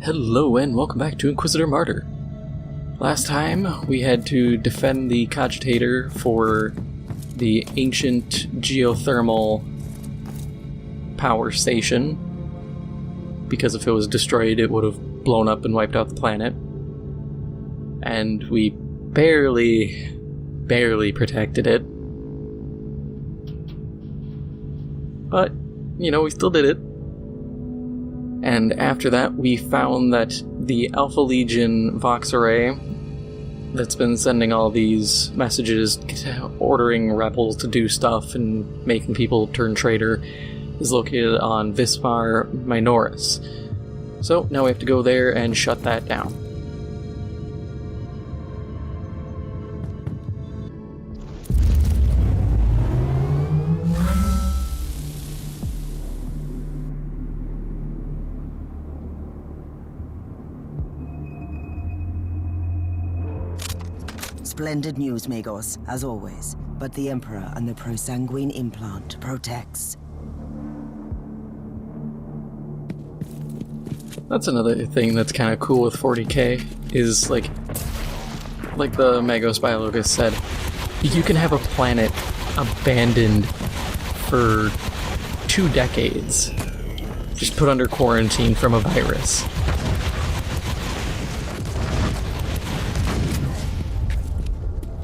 Hello and welcome back to Inquisitor Martyr. Last time we had to defend the cogitator for the ancient geothermal power station, because if it was destroyed it would have blown up and wiped out the planet. And we barely protected it. But, you know, we still did it. And after that, we found that the Alpha Legion Vox Array that's been sending all these messages, ordering rebels to do stuff and making people turn traitor, is located on Vispar Minoris. So now we have to go there and shut that down. Splendid news, Magos, as always. But the Emperor and the Prosanguine implant protects. That's another thing that's kind of cool with 40K, is like the Magos Biologus said, you can have a planet abandoned for 2 decades, just put under quarantine from a virus.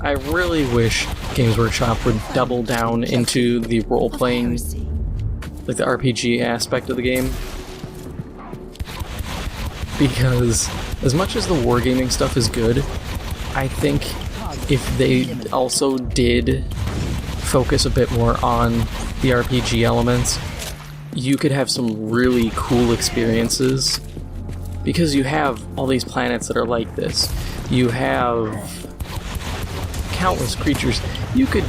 I really wish Games Workshop would double down into the role-playing, like the RPG aspect of the game. Because as much as the wargaming stuff is good, I think if they also did focus a bit more on the RPG elements, you could have some really cool experiences. Because you have all these planets that are like this. You have countless creatures. You could,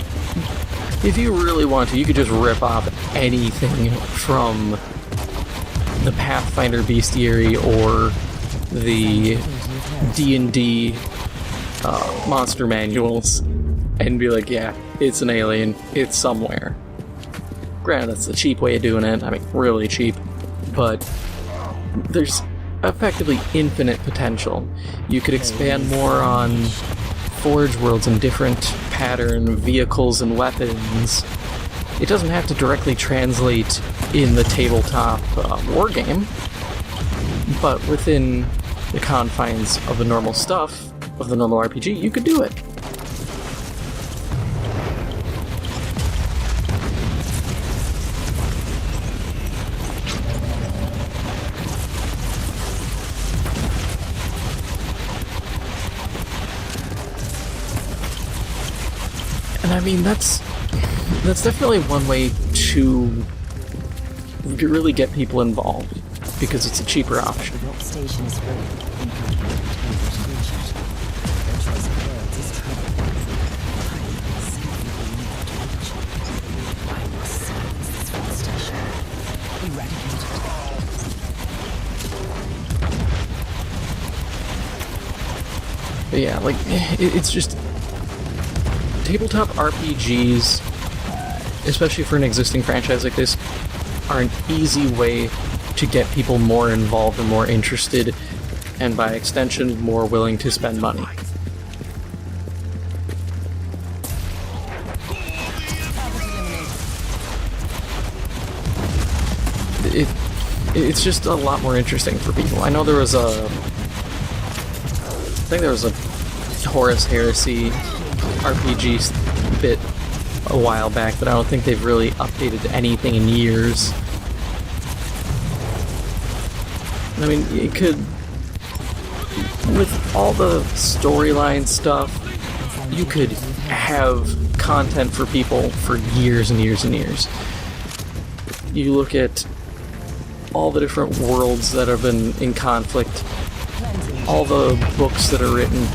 if you really want to, you could just rip off anything from the Pathfinder bestiary or the D&D monster manuals and be like, yeah, it's an alien, it's somewhere. Granted, that's the cheap way of doing it, I mean, really cheap, but there's effectively infinite potential. You could expand more on Forge worlds and different pattern vehicles and weapons. It doesn't have to directly translate in the tabletop wargame, but within the confines of the normal stuff, of the normal RPG, you could do it. And I mean, that's definitely one way to really get people involved, because it's a cheaper option. But yeah, like, it's just tabletop RPGs, especially for an existing franchise like this, are an easy way to get people more involved and more interested, and by extension, more willing to spend money. It's just a lot more interesting for people. I know there was I think there was a Horus Heresy RPG bit a while back, but I don't think they've really updated anything in years. I mean, it could, with all the storyline stuff, you could have content for people for years and years and years. You look at all the different worlds that have been in conflict, all the books that are written.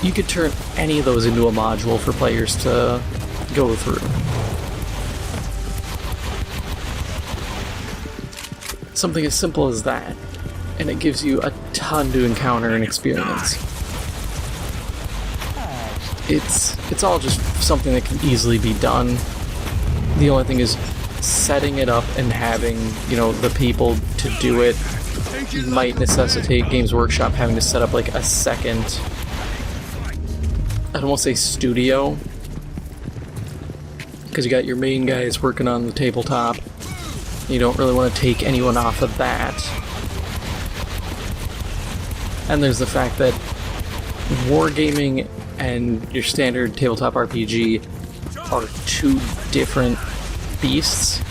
You could turn any of those into a module for players to go through. Something as simple as that, and it gives you a ton to encounter and experience. It's all just something that can easily be done. The only thing is setting it up and having, you know, the people to do it might necessitate Games Workshop having to set up like a second, I don't want to say studio, because you got your main guys working on the tabletop. You don't really want to take anyone off of that. And there's the fact that wargaming and your standard tabletop RPG are two different beasts,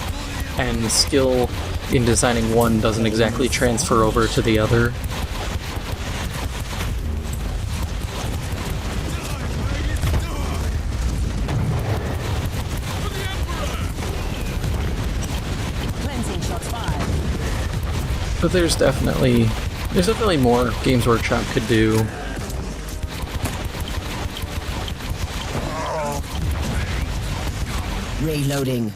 and the skill in designing one doesn't exactly transfer over to the other. But there's definitely more Games Workshop could do. Reloading.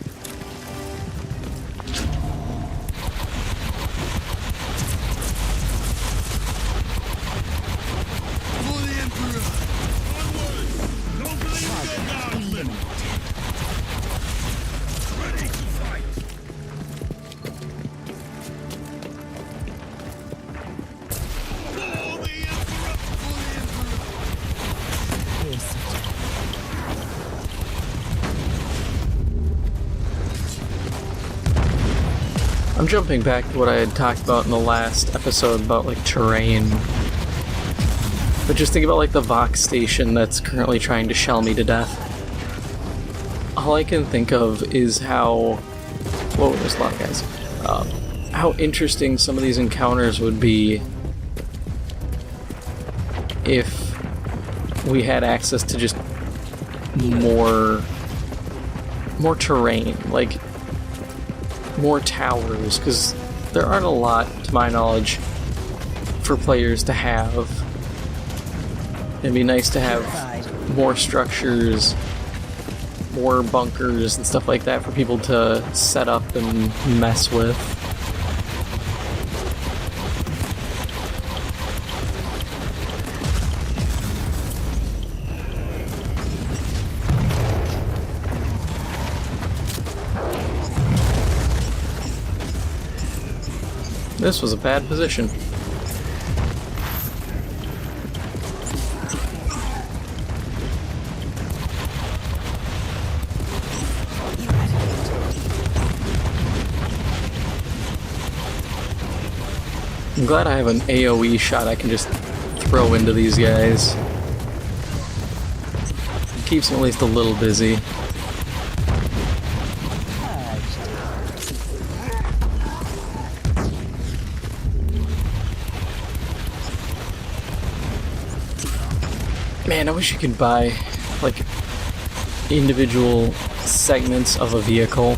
I'm jumping back to what I had talked about in the last episode about like terrain. But just think about like the Vox station that's currently trying to shell me to death. All I can think of is how... Whoa, there's a lot of guys. How interesting some of these encounters would be if we had access to just more terrain, like more towers, because there aren't a lot, to my knowledge, for players to have. It'd be nice to have more structures, more bunkers and stuff like that for people to set up and mess with. This was a bad position. I'm glad I have an AoE shot I can just throw into these guys. It keeps them at least a little busy. Man, I wish you could buy, like, individual segments of a vehicle.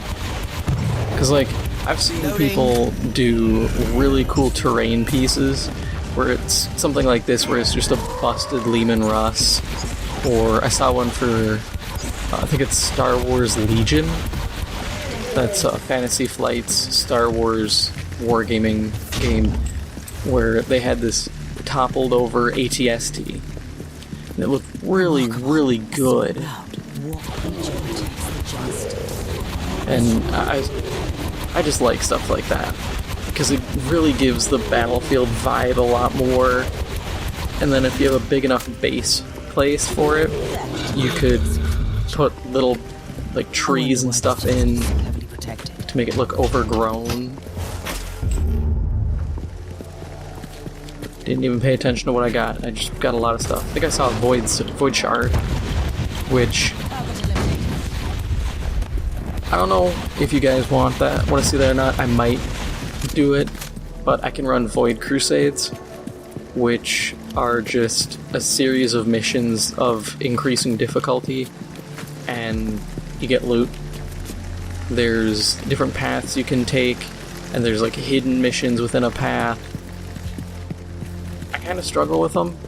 Because, like, I've seen people do really cool terrain pieces where it's something like this, where it's just a busted Lehman Russ. Or I saw one for, I think it's Star Wars Legion. That's Fantasy Flight's Star Wars wargaming game, where they had this toppled over ATST. It looked really, really good. And I just like stuff like that, because it really gives the Battlefield vibe a lot more. And then if you have a big enough base place for it, you could put little, like, trees and stuff in to make it look overgrown. Didn't even pay attention to what I got. I just got a lot of stuff. I think I saw a Void Shard, which I don't know if you guys want to see that or not. I might do it, but I can run Void Crusades, which are just a series of missions of increasing difficulty, and you get loot. There's different paths you can take, and there's like hidden missions within a path. I kind of struggle with them,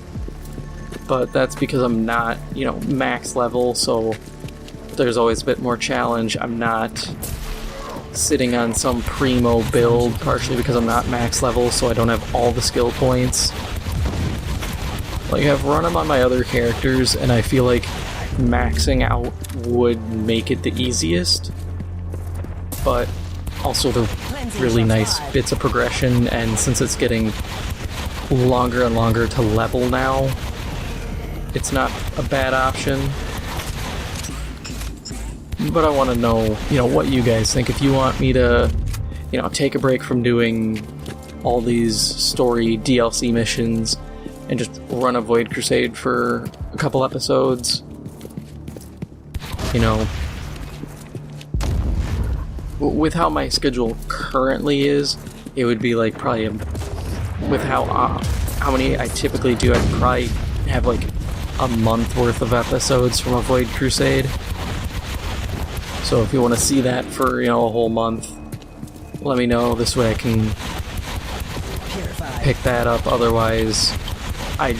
but that's because I'm not, max level, so there's always a bit more challenge. I'm not sitting on some primo build, partially because I'm not max level, so I don't have all the skill points. Like, I've run them on my other characters, and I feel like maxing out would make it the easiest, but also the really nice bits of progression, and since it's getting longer and longer to level now, it's not a bad option. But I want to know, what you guys think. If you want me to, take a break from doing all these story DLC missions and just run a Void Crusade for a couple episodes, with how my schedule currently is, it would be like probably with how many I typically do, I'd probably have like a month worth of episodes from a Void Crusade. So if you want to see that for a whole month, let me know. This way I can pick that up. Otherwise, I'm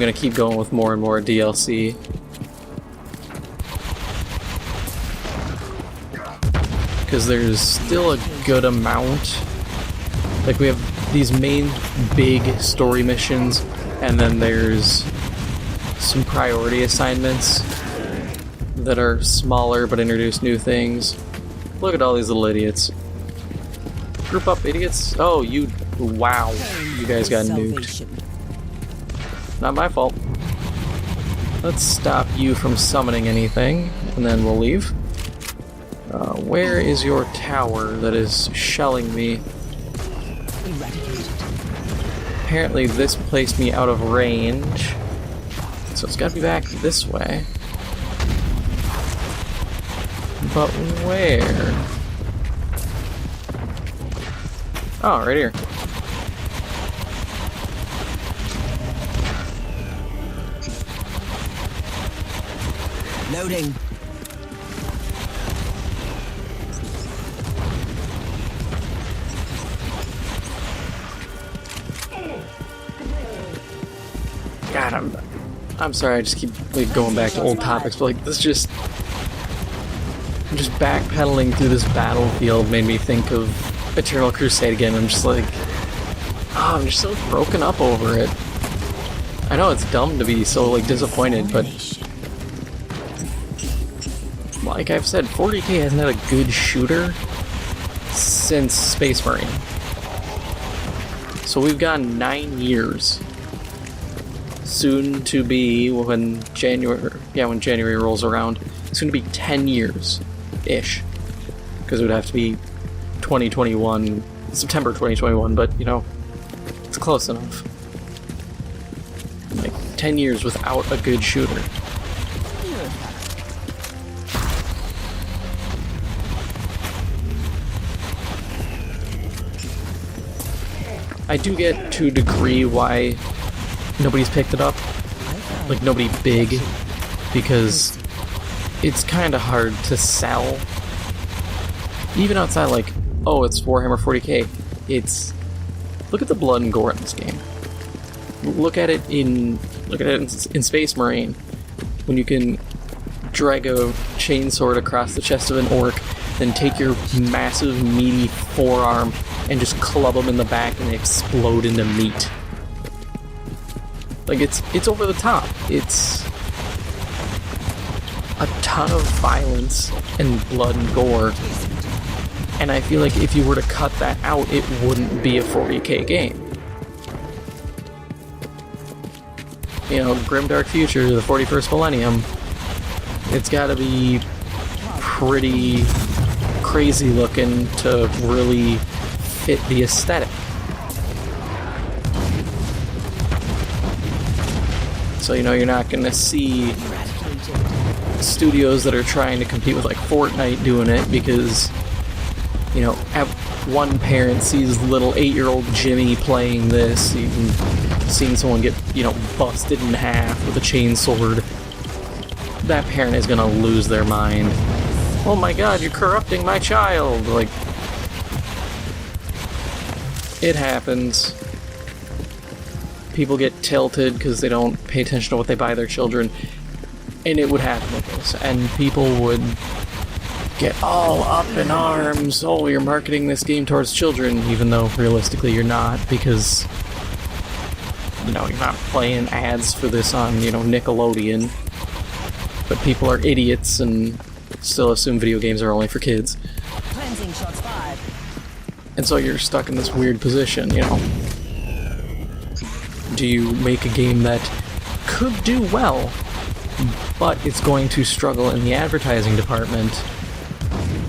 gonna keep going with more and more DLC. Because there's still a good amount. Like, we have these main big story missions, and then there's some priority assignments that are smaller but introduce new things. Look at all these little idiots. Group up, idiots. Oh, wow, you guys got nuked. Not my fault. Let's stop you from summoning anything, and then we'll leave. Where is your tower that is shelling me? Apparently this placed me out of range, so it's gotta be back this way. But where? Oh, right here. Loading. God, I'm sorry, I just keep going back to old topics, but this just backpedaling through this battlefield made me think of Eternal Crusade again. I'm just I'm just so broken up over it. I know it's dumb to be so disappointed, but like I've said, 40K hasn't had a good shooter since Space Marine. So we've gone 9 years. Soon to be, when January rolls around, soon to be 10 years-ish. Because it would have to be 2021, September 2021, but, it's close enough. 10 years without a good shooter. I do get to a degree why nobody's picked it up, nobody big, because it's kind of hard to sell. Even outside, it's Warhammer 40K. Look at the blood and gore in this game. Look at it in Space Marine, when you can drag a chainsword across the chest of an orc, then take your massive meaty forearm and just club them in the back and they explode into meat. It's over the top. It's a ton of violence and blood and gore. And I feel like if you were to cut that out, it wouldn't be a 40K game. Grimdark Future, the 41st Millennium, it's gotta be pretty crazy looking to really fit the aesthetic. So, you're not gonna see studios that are trying to compete with Fortnite doing it because, one parent sees little 8-year-old Jimmy playing this, even seeing someone get, busted in half with a chainsword. That parent is gonna lose their mind. Oh my god, you're corrupting my child! It happens. People get tilted because they don't pay attention to what they buy their children, and it would happen with this, and people would get all up in arms. Oh, you're marketing this game towards children, even though realistically you're not, because you're not playing ads for this on Nickelodeon. But people are idiots and still assume video games are only for kids. Cleansing shots fired. And so you're stuck in this weird position, you know. Do you make a game that could do well, but it's going to struggle in the advertising department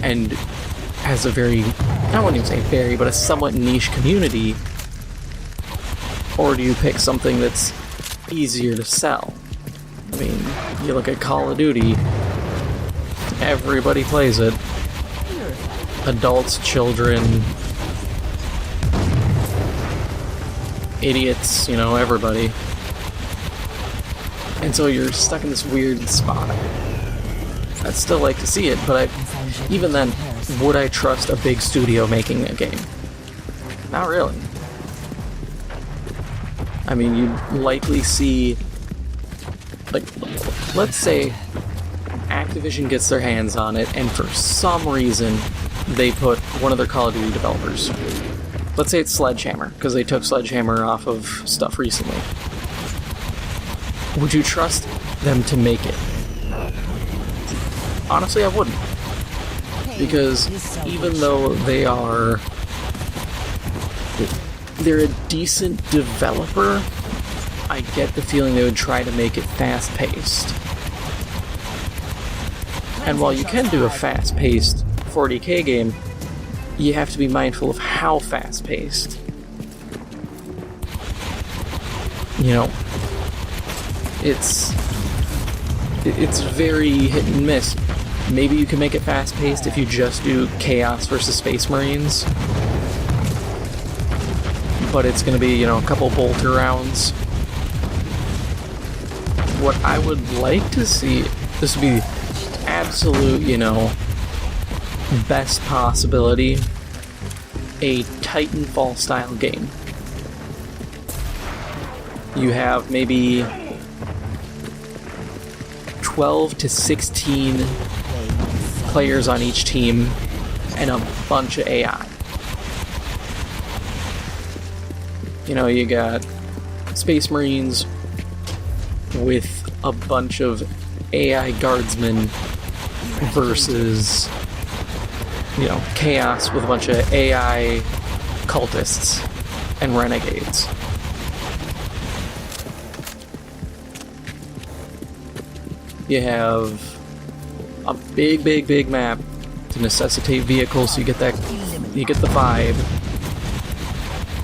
and has a very, I wouldn't even say very, but a somewhat niche community? Or do you pick something that's easier to sell? I mean, you look at Call of Duty, everybody plays it. Adults, children, idiots, you know, everybody. And so you're stuck in this weird spot. I'd still like to see it, but even then, would I trust a big studio making a game? Not really. I mean, you'd likely see, like, let's say Activision gets their hands on it, and for some reason, they put one of their Call of Duty developers. Let's say it's Sledgehammer, because they took Sledgehammer off of stuff recently. Would you trust them to make it? Honestly, I wouldn't. Because even though they're a decent developer, I get the feeling they would try to make it fast-paced. And while you can do a fast-paced 40K game, you have to be mindful of how fast-paced. You know, it's very hit and miss. Maybe you can make it fast-paced if you just do Chaos versus Space Marines. But it's going to be, you know, a couple bolter rounds. What I would like to see, this would be absolute, you know, best possibility, a Titanfall style game. You have maybe 12 to 16 players on each team and a bunch of AI. You know, you got Space Marines with a bunch of AI guardsmen versus, you know, Chaos with a bunch of AI cultists and renegades. You have a big map to necessitate vehicles, so you get the vibe,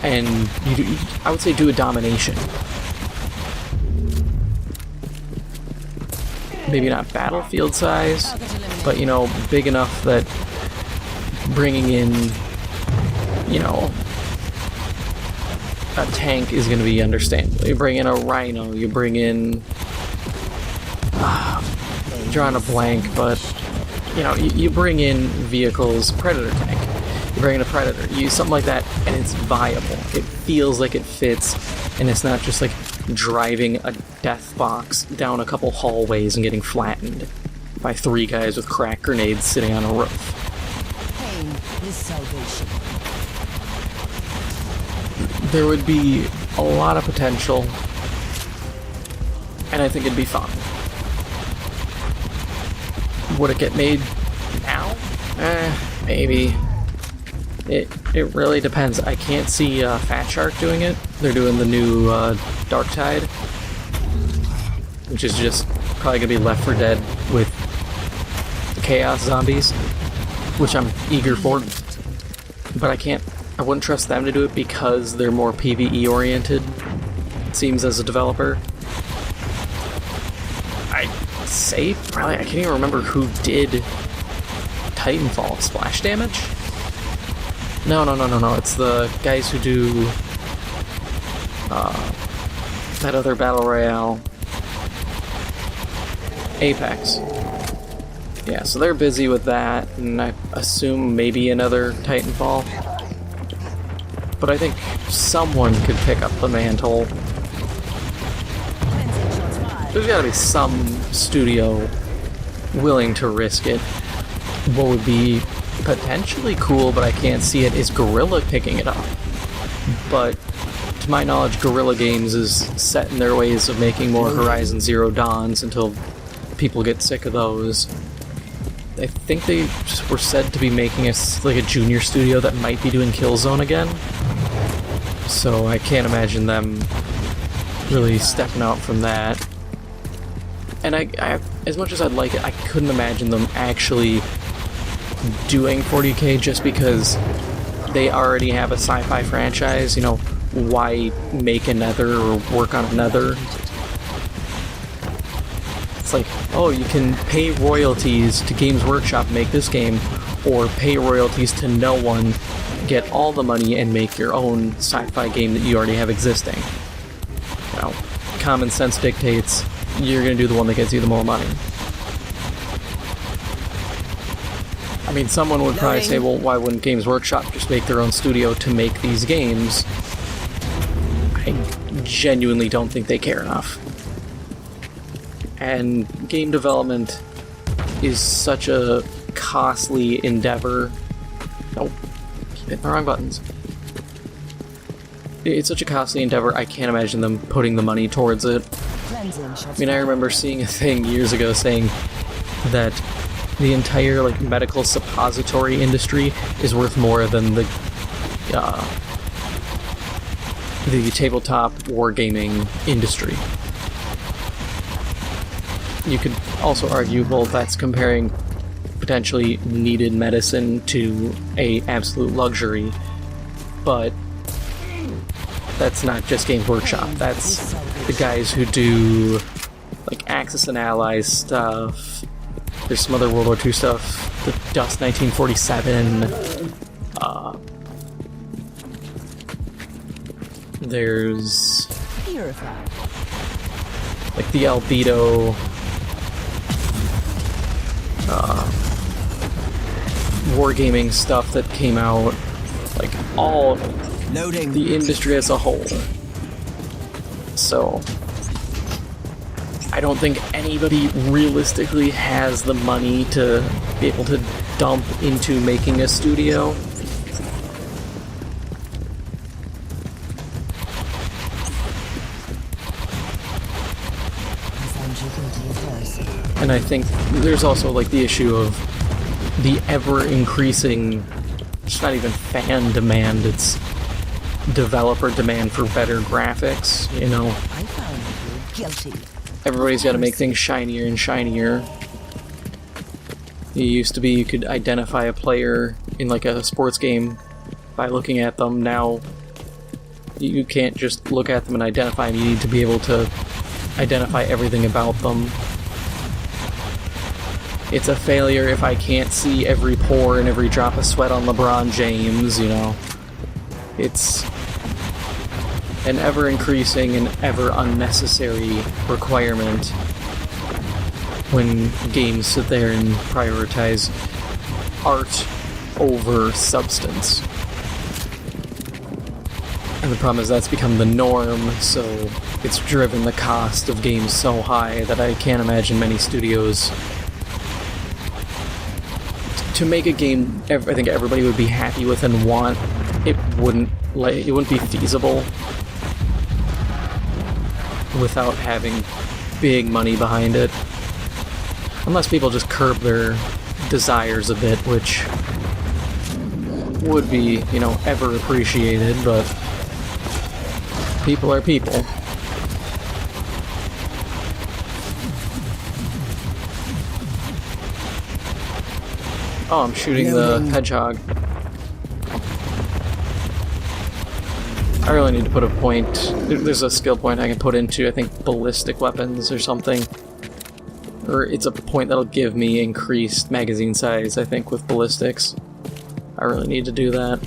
and I would say do a domination. Maybe not battlefield size, but, you know, big enough that bringing in, you know, a tank is going to be understandable. You bring in a rhino, you bring in, drawing a blank, but, you know, you bring in vehicles, predator tank, you bring in a predator, you something like that, and it's viable. It feels like it fits, and it's not just like driving a death box down a couple hallways and getting flattened by 3 guys with crack grenades sitting on a roof. Pain is salvation. There would be a lot of potential, and I think it'd be fun. Would it get made now? Maybe. It really depends. I can't see Fat Shark doing it. They're doing the new Dark Tide, which is just probably gonna be Left 4 Dead with Chaos zombies, which I'm eager for. But I wouldn't trust them to do it because they're more PvE oriented, it seems, as a developer. I can't even remember who did Titanfall. Splash Damage? No, it's the guys who do that other Battle Royale, Apex. Yeah, so they're busy with that, and I assume maybe another Titanfall. But I think someone could pick up the mantle. There's gotta be some studio willing to risk it. What would be potentially cool, but I can't see it, is Guerrilla picking it up. But to my knowledge, Guerrilla Games is set in their ways of making more Horizon Zero Dawns until people get sick of those. I think they were said to be making like a junior studio that might be doing Killzone again. So I can't imagine them really stepping out from that. And I as much as I'd like it, I couldn't imagine them actually doing 40K just because they already have a sci-fi franchise. You know, why make another or work on another? It's like, oh, you can pay royalties to Games Workshop, make this game, or pay royalties to no one, get all the money, and make your own sci-fi game that you already have existing. You know, common sense dictates you're going to do the one that gets you the more money. I mean, someone would probably say, well, why wouldn't Games Workshop just make their own studio to make these games? I genuinely don't think they care enough. And game development is such a costly endeavor. Nope, keep hitting the wrong buttons. It's such a costly endeavor, I can't imagine them putting the money towards it. I mean, I remember seeing a thing years ago saying that the entire like medical suppository industry is worth more than the tabletop wargaming industry. You could also argue, well, that's comparing potentially needed medicine to a absolute luxury, but that's not just Games Workshop. That's the guys who do like Axis and Allies stuff. There's some other World War II stuff. The Dust 1947. There's like the Albedo. Wargaming stuff that came out. Like all the industry as a whole. So I don't think anybody realistically has the money to be able to dump into making a studio. And I think there's also like the issue of the ever-increasing, it's not even fan demand, it's developer demand for better graphics, you know. I found you guilty. Everybody's got to make things shinier and shinier. It used to be you could identify a player in like a sports game by looking at them. Now you can't just look at them and identify them. You need to be able to identify everything about them. It's a failure if I can't see every pore and every drop of sweat on LeBron James, you know. It's an ever-increasing and ever-unnecessary requirement when games sit there and prioritize art over substance. And the problem is that's become the norm, so it's driven the cost of games so high that I can't imagine many studios. To make a game I think everybody would be happy with and want, it wouldn't be feasible without having big money behind it. Unless people just curb their desires a bit, which would be, you know, ever appreciated, but people are people. Oh, I'm shooting the hedgehog. I really need to put a point. There's a skill point I can put into, I think, ballistic weapons or something. Or it's a point that'll give me increased magazine size, I think, with ballistics. I really need to do that.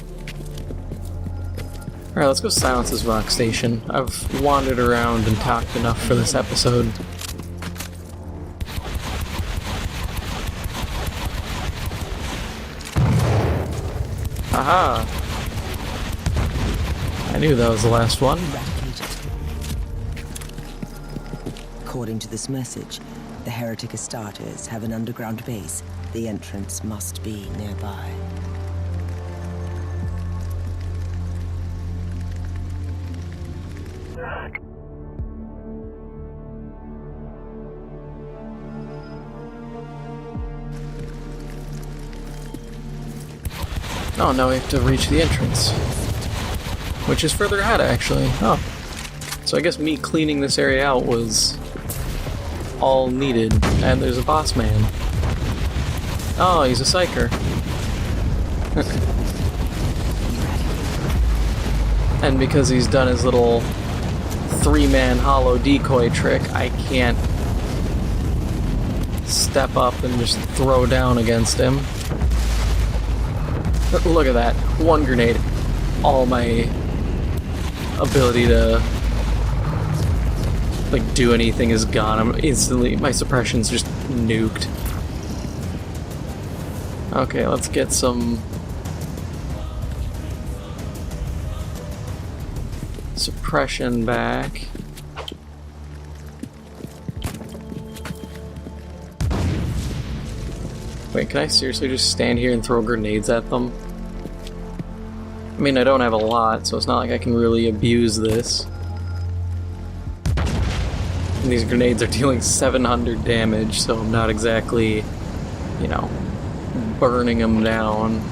Alright, let's go silence this rock station. I've wandered around and talked enough for this episode. Aha! I knew that was the last one. According to this message, the heretic Astartes have an underground base. The entrance must be nearby. Oh, now we have to reach the entrance. Which is further ahead, actually. Oh. So I guess me cleaning this area out was all needed. And there's a boss man. Oh, he's a psyker. And because he's done his little 3-man hollow decoy trick, I can't step up and just throw down against him. Look at that. One grenade. All my ability to like do anything is gone. I'm instantly, my suppression's just nuked. Okay, let's get some suppression back. Wait, can I seriously just stand here and throw grenades at them? I mean, I don't have a lot, so it's not like I can really abuse this. And these grenades are dealing 700 damage, so I'm not exactly, you know, burning them down.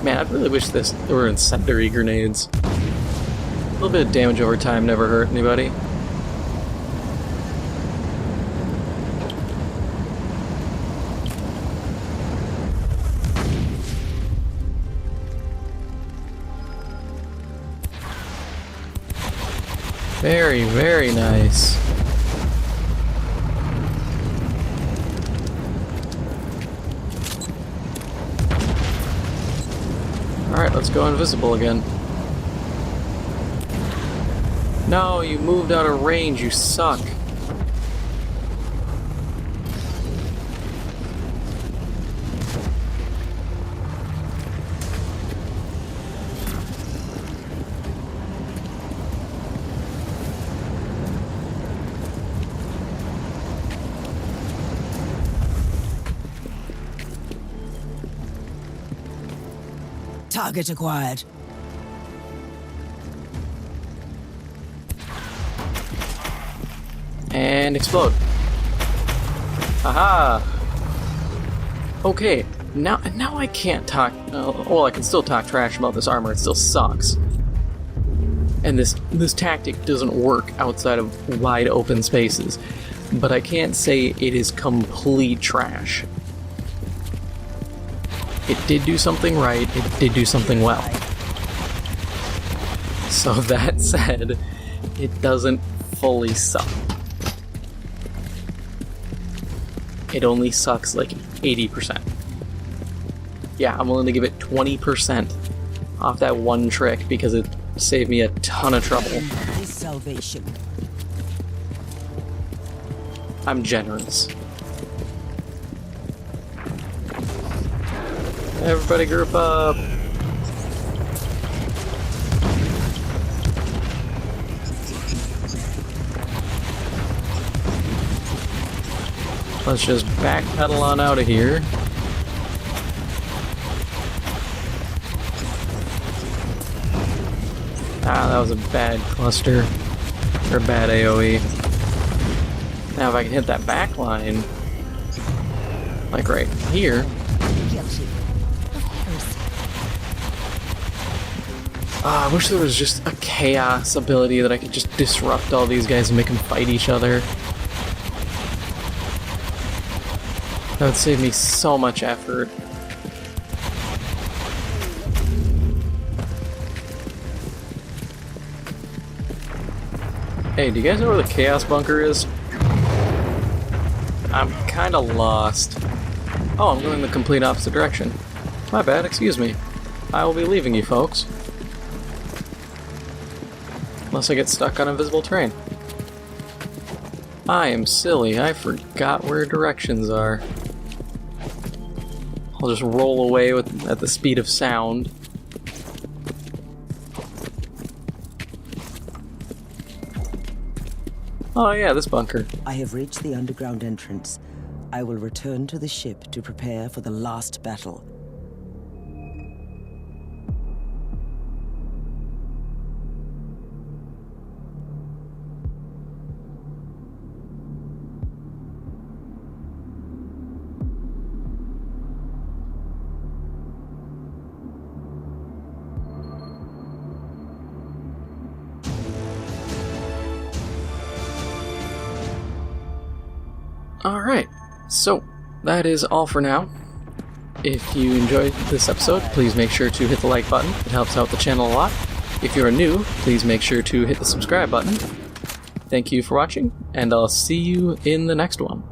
Man, I really wish there were incendiary grenades. A little bit of damage over time never hurt anybody. Very, very nice. Alright, let's go invisible again. No, you moved out of range, you suck. Target acquired. And explode. Aha! Okay, now I can't talk. Well, I can still talk trash about this armor. It still sucks. And this tactic doesn't work outside of wide open spaces. But I can't say it is complete trash. It did do something right, it did do something well. So that said, it doesn't fully suck. It only sucks like 80%. Yeah, I'm willing to give it 20% off that one trick because it saved me a ton of trouble. This salvation. I'm generous. Everybody group up. Let's just backpedal on out of here. Ah, that was a bad cluster. Or a bad AoE. Now if I can hit that back line, like right here. I wish there was just a chaos ability that I could just disrupt all these guys and make them fight each other. That would save me so much effort. Hey, do you guys know where the Chaos Bunker is? I'm kinda lost. Oh, I'm going the complete opposite direction. My bad, excuse me. I will be leaving you folks. Unless I get stuck on invisible terrain. I am silly, I forgot where directions are. I'll just roll away at the speed of sound. Oh yeah, this bunker. I have reached the underground entrance. I will return to the ship to prepare for the last battle. Alright, so that is all for now. If you enjoyed this episode, please make sure to hit the like button. It helps out the channel a lot. If you're new, please make sure to hit the subscribe button. Thank you for watching, and I'll see you in the next one.